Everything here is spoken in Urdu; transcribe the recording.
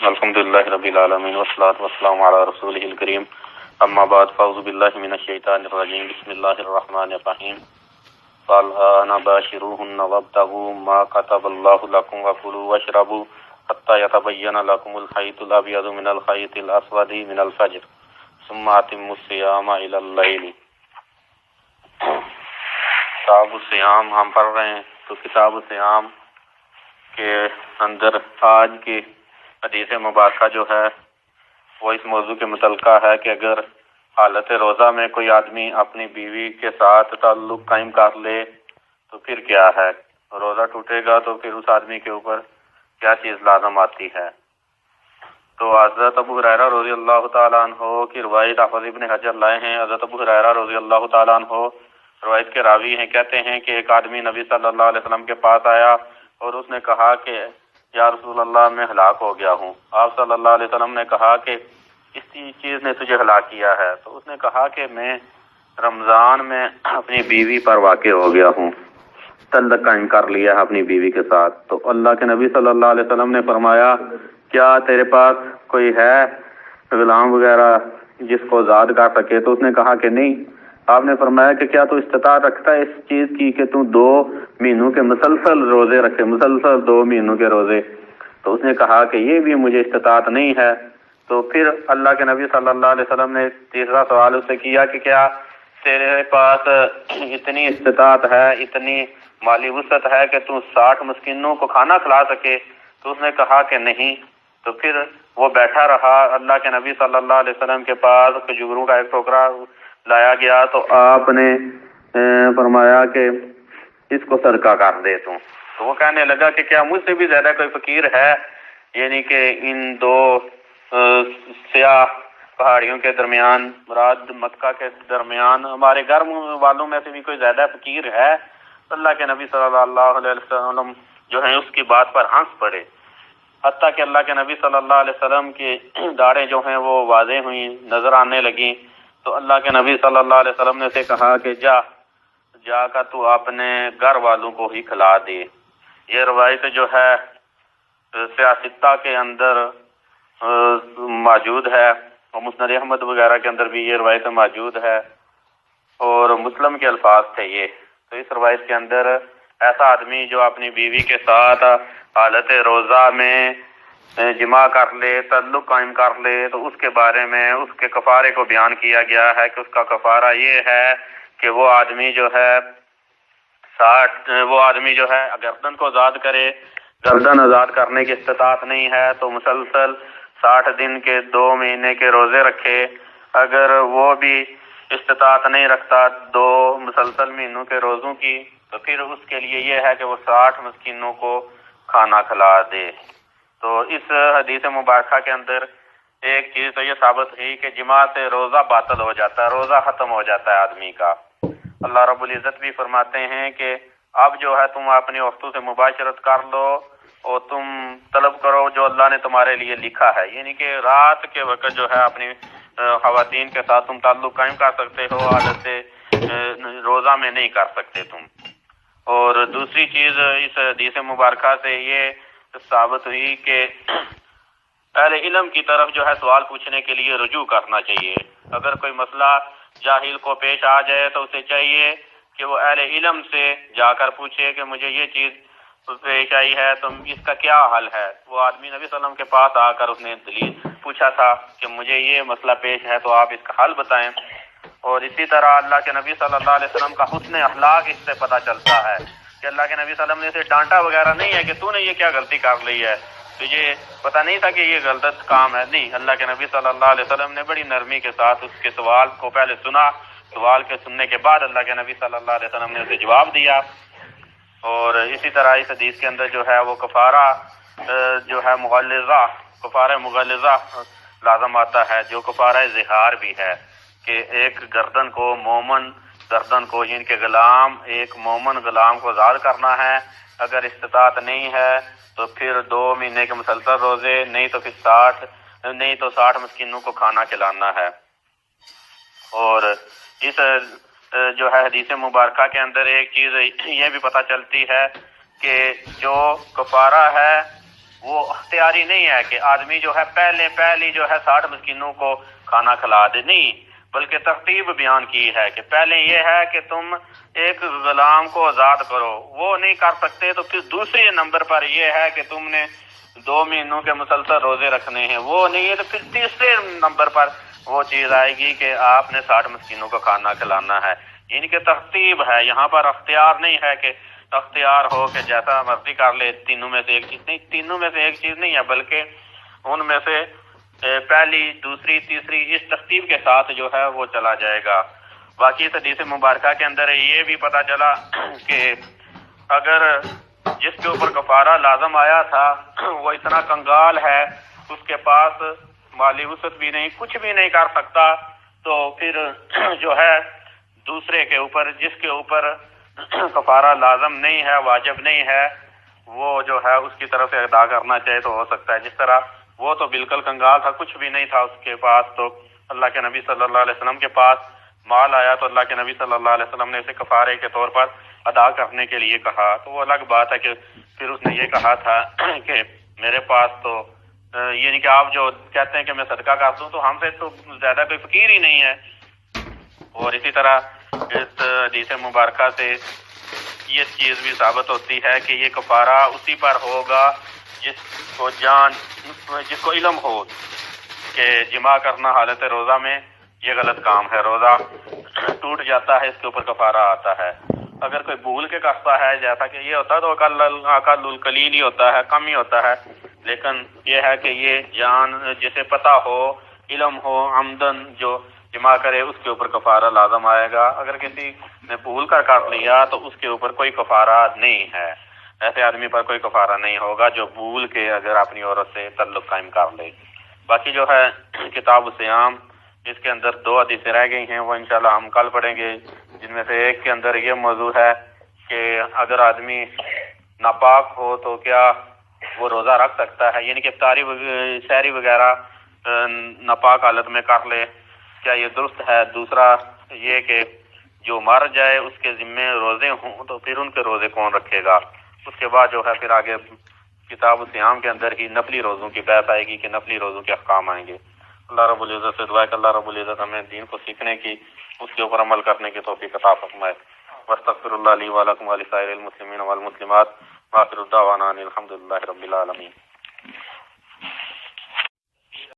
الحمدللہ رب العالمین والصلاة والسلام علی رسولہ الکریم اما بعد فاعوذ باللہ من الشیطان الرجیم بسم اللہ الرحمن الرحیم فالآن باشروہن وابتغوا ما كتب اللہ لکم وکلوا واشربوا حتی یتبین لکم الخیط الابیض من الخیط الاسود من الفجر ثم اتموا الصیام الی اللیل۔ کتاب الصیام ہم پڑھ رہے ہیں، تو کتاب الصیام کے اندر آج کی حدیث مبارکہ جو ہے وہ اس موضوع کے متعلقہ ہے کہ اگر حالت روزہ میں کوئی آدمی اپنی بیوی کے ساتھ تعلق قائم کر لے تو پھر کیا ہے، روزہ ٹوٹے گا تو پھر اس آدمی کے اوپر کیا چیز لازم آتی ہے۔ تو حضرت ابو ہریرہ رضی اللہ تعالیٰ عنہ کی روایت حافظ ابن حجر لائے ہیں۔ حضرت ابو ہریرہ رضی اللہ تعالیٰ عنہ روایت کے راوی ہیں، کہتے ہیں کہ ایک آدمی نبی صلی اللہ علیہ وسلم کے پاس آیا اور اس نے کہا کہ یا رسول اللہ میں ہلاک ہو گیا ہوں۔ آپ صلی اللہ علیہ وسلم نے کہا کہ اس چیز نے تجھے ہلاک کیا ہے؟ تو اس نے کہا کہ میں رمضان میں اپنی بیوی پر واقع ہو گیا ہوں، تعلق قائم کر لیا ہے اپنی بیوی کے ساتھ۔ تو اللہ کے نبی صلی اللہ علیہ وسلم نے فرمایا کیا تیرے پاس کوئی ہے غلام وغیرہ جس کو آزاد کر سکے؟ تو اس نے کہا کہ نہیں۔ آپ نے فرمایا کہ کیا تو استطاعت رکھتا ہے اس چیز کی کہ تو 2 مہینوں کے مسلسل روزے رکھے، مسلسل 2 مہینوں کے روزے؟ تو اس نے کہا کہ یہ بھی مجھے استطاعت نہیں ہے۔ تو پھر اللہ کے نبی صلی اللہ علیہ وسلم نے تیسرا سوال اس سے کیا کہ کیا تیرے پاس اتنی استطاعت ہے، اتنی مالی وسعت ہے کہ تو 60 مسکینوں کو کھانا کھلا سکے؟ تو اس نے کہا کہ نہیں۔ تو پھر وہ بیٹھا رہا۔ اللہ کے نبی صلی اللہ علیہ وسلم کے پاس کھجوروں کا ایک ٹوکرا لایا گیا تو آپ نے فرمایا کہ اس کو صدقہ کر دے تو وہ کہنے لگا کہ کیا مجھ سے بھی زیادہ کوئی فقیر ہے؟ یعنی کہ ان 2 سیاہ پہاڑیوں کے درمیان، مراد مکہ کے درمیان، ہمارے گھر والوں میں سے بھی کوئی زیادہ فقیر ہے؟ اللہ کے نبی صلی اللہ علیہ وسلم جو ہیں اس کی بات پر ہنس پڑے، حتیٰ کہ اللہ کے نبی صلی اللہ علیہ وسلم کی داڑھیں جو ہیں وہ واضح ہوئیں، نظر آنے لگیں۔ تو اللہ کے نبی صلی اللہ علیہ وسلم نے اسے کہا کہ جا کر تو اپنے گھر والوں کو ہی کھلا دے۔ یہ روایت جو ہے سیاستہ کے اندر موجود ہے اور مسند احمد وغیرہ کے اندر بھی یہ روایت موجود ہے، اور مسلم کے الفاظ تھے یہ۔ تو اس روایت کے اندر ایسا آدمی جو اپنی بیوی کے ساتھ حالت روزہ میں جمع کر لے، تعلق قائم کر لے، تو اس کے بارے میں اس کے کفارے کو بیان کیا گیا ہے کہ اس کا کفارہ یہ ہے کہ وہ آدمی جو ہے گردن کو آزاد کرے۔ گردن آزاد کرنے کی استطاعت نہیں ہے تو مسلسل 60 دن کے 2 مہینے کے روزے رکھے۔ اگر وہ بھی استطاعت نہیں رکھتا 2 مسلسل مہینوں کے روزوں کی، تو پھر اس کے لیے یہ ہے کہ وہ 60 مسکینوں کو کھانا کھلا دے۔ تو اس حدیث مبارکہ کے اندر ایک چیز تو یہ ثابت ہوئی کہ جماع سے روزہ باطل ہو جاتا ہے، روزہ ختم ہو جاتا ہے آدمی کا۔ اللہ رب العزت بھی فرماتے ہیں کہ اب جو ہے تم اپنی عورتوں سے مباشرت کر لو اور تم طلب کرو جو اللہ نے تمہارے لیے لکھا ہے، یعنی کہ رات کے وقت جو ہے اپنی خواتین کے ساتھ تم تعلق قائم کر سکتے ہو، عادت سے روزہ میں نہیں کر سکتے تم۔ اور دوسری چیز اس حدیث مبارکہ سے یہ ثابت ہوئی کہ اہل علم کی طرف جو ہے سوال پوچھنے کے لیے رجوع کرنا چاہیے۔ اگر کوئی مسئلہ جاہل کو پیش آ جائے تو اسے چاہیے کہ وہ اہل علم سے جا کر پوچھے کہ مجھے یہ چیز پیش آئی ہے تو اس کا کیا حل ہے۔ وہ آدمی نبی صلی اللہ علیہ وسلم کے پاس آ کر اس نے دلیل پوچھا تھا کہ مجھے یہ مسئلہ پیش ہے تو آپ اس کا حل بتائیں۔ اور اسی طرح اللہ کے نبی صلی اللہ علیہ وسلم کا حسن اخلاق اس سے پتہ چلتا ہے کہ اللہ کے نبی صلی اللہ علیہ وسلم نے اسے ڈانٹا وغیرہ نہیں ہے کہ تو نے یہ کیا غلطی کر لی ہے، تجھے پتہ نہیں تھا کہ یہ غلط کام ہے، نہیں۔ اللہ کے نبی صلی اللہ علیہ وسلم نے بڑی نرمی کے ساتھ اس کے سوال کو پہلے سنا، سوال کے سننے کے بعد اللہ کے نبی صلی اللہ علیہ وسلم نے اسے جواب دیا۔ اور اسی طرح اس حدیث کے اندر جو ہے وہ کفارہ جو ہے کفارہ مغلظہ لازم آتا ہے، جو کفارہ ظہار بھی ہے کہ ایک گردن کو یعنی کہ ایک مومن غلام کو آزاد کرنا ہے۔ اگر استطاعت نہیں ہے تو پھر 2 مہینے کے مسلسل روزے، نہیں تو 60 مسکینوں کو کھانا کھلانا ہے۔ اور اس جو ہے حدیث مبارکہ کے اندر ایک چیز یہ بھی پتہ چلتی ہے کہ جو کفارہ ہے وہ اختیاری نہیں ہے کہ آدمی جو ہے پہلی جو ہے 60 مسکینوں کو کھانا کھلا دے، نہیں، بلکہ ترتیب بیان کی ہے کہ پہلے یہ ہے کہ تم ایک غلام کو آزاد کرو، وہ نہیں کر سکتے تو پھر دوسرے نمبر پر یہ ہے کہ تم نے 2 مہینوں کے مسلسل روزے رکھنے ہیں، وہ نہیں ہے تو پھر تیسرے نمبر پر وہ چیز آئے گی کہ آپ نے 60 مسکینوں کو کھانا کھلانا ہے۔ ان کے ترتیب ہے، یہاں پر اختیار نہیں ہے کہ اختیار ہو کہ جیسا مرضی کر لے، تینوں میں سے ایک چیز نہیں، تینوں میں سے ایک چیز نہیں ہے، بلکہ ان میں سے پہلی، دوسری، تیسری اس ترتیب کے ساتھ جو ہے وہ چلا جائے گا۔ باقی حدیث مبارکہ کے اندر یہ بھی پتہ چلا کہ اگر جس کے اوپر کفارہ لازم آیا تھا وہ اتنا کنگال ہے، اس کے پاس مالی وسعت بھی نہیں، کچھ بھی نہیں کر سکتا، تو پھر جو ہے دوسرے کے اوپر، جس کے اوپر کفارہ لازم نہیں ہے، واجب نہیں ہے، وہ جو ہے اس کی طرف سے ادا کرنا چاہے تو ہو سکتا ہے۔ جس طرح وہ تو بالکل کنگال تھا، کچھ بھی نہیں تھا اس کے پاس، تو اللہ کے نبی صلی اللہ علیہ وسلم کے پاس مال آیا تو اللہ کے نبی صلی اللہ علیہ وسلم نے اسے کفارے کے طور پر ادا کرنے کے لیے کہا، تو وہ الگ بات ہے کہ پھر اس نے یہ کہا تھا کہ میرے پاس تو یعنی کہ آپ جو کہتے ہیں کہ میں صدقہ کر دوں تو ہم سے تو زیادہ کوئی فقیر ہی نہیں ہے۔ اور اسی طرح اس حدیث مبارکہ سے یہ چیز بھی ثابت ہوتی ہے کہ یہ کفارہ اسی پر ہوگا جس کو علم ہو کہ جماع کرنا حالت روزہ میں یہ غلط کام ہے، روزہ ٹوٹ جاتا ہے، اس کے اوپر کفارہ آتا ہے۔ اگر کوئی بھول کے کرتا ہے جیسا کہ یہ ہوتا ہے تو اقل القلیل ہی ہوتا ہے، کم ہی ہوتا ہے، لیکن یہ ہے کہ یہ جان جسے پتہ ہو، علم ہو، عمدن جو جمع کرے اس کے اوپر کفارہ لازم آئے گا۔ اگر کسی نے بھول کر لیا تو اس کے اوپر کوئی کفارہ نہیں ہے، ایسے آدمی پر کوئی کفارہ نہیں ہوگا جو بھول کے اگر اپنی عورت سے تعلق قائم کر لے۔ باقی جو ہے کتاب الصیام، اس کے اندر 2 حدیثیں رہ گئی ہیں، وہ انشاءاللہ ہم کل پڑھیں گے، جن میں سے ایک کے اندر یہ موضوع ہے کہ اگر آدمی ناپاک ہو تو کیا وہ روزہ رکھ سکتا ہے، یعنی کہ افطاری سحری وغیرہ ناپاک حالت میں کر لے، کیا یہ درست ہے؟ دوسرا یہ کہ جو مر جائے اس کے ذمے روزے ہوں تو پھر ان کے روزے کون رکھے گا؟ اس کے بعد جو ہے پھر آگے کتاب الصیام کے اندر ہی نفلی روزوں کی بحث آئے گی کہ نفلی روزوں کے احکام آئیں گے۔ اللہ رب العزت سے دعا ہے کہ اللہ رب العزت ہمیں دین کو سیکھنے کی، اس کے اوپر عمل کرنے کی توفیق عطا فرمائے۔ واستغفر اللہ لی ولکم ولسائر المسلمین والمسلمات، وآخر دعوانا ان الحمد للہ رب العالمین۔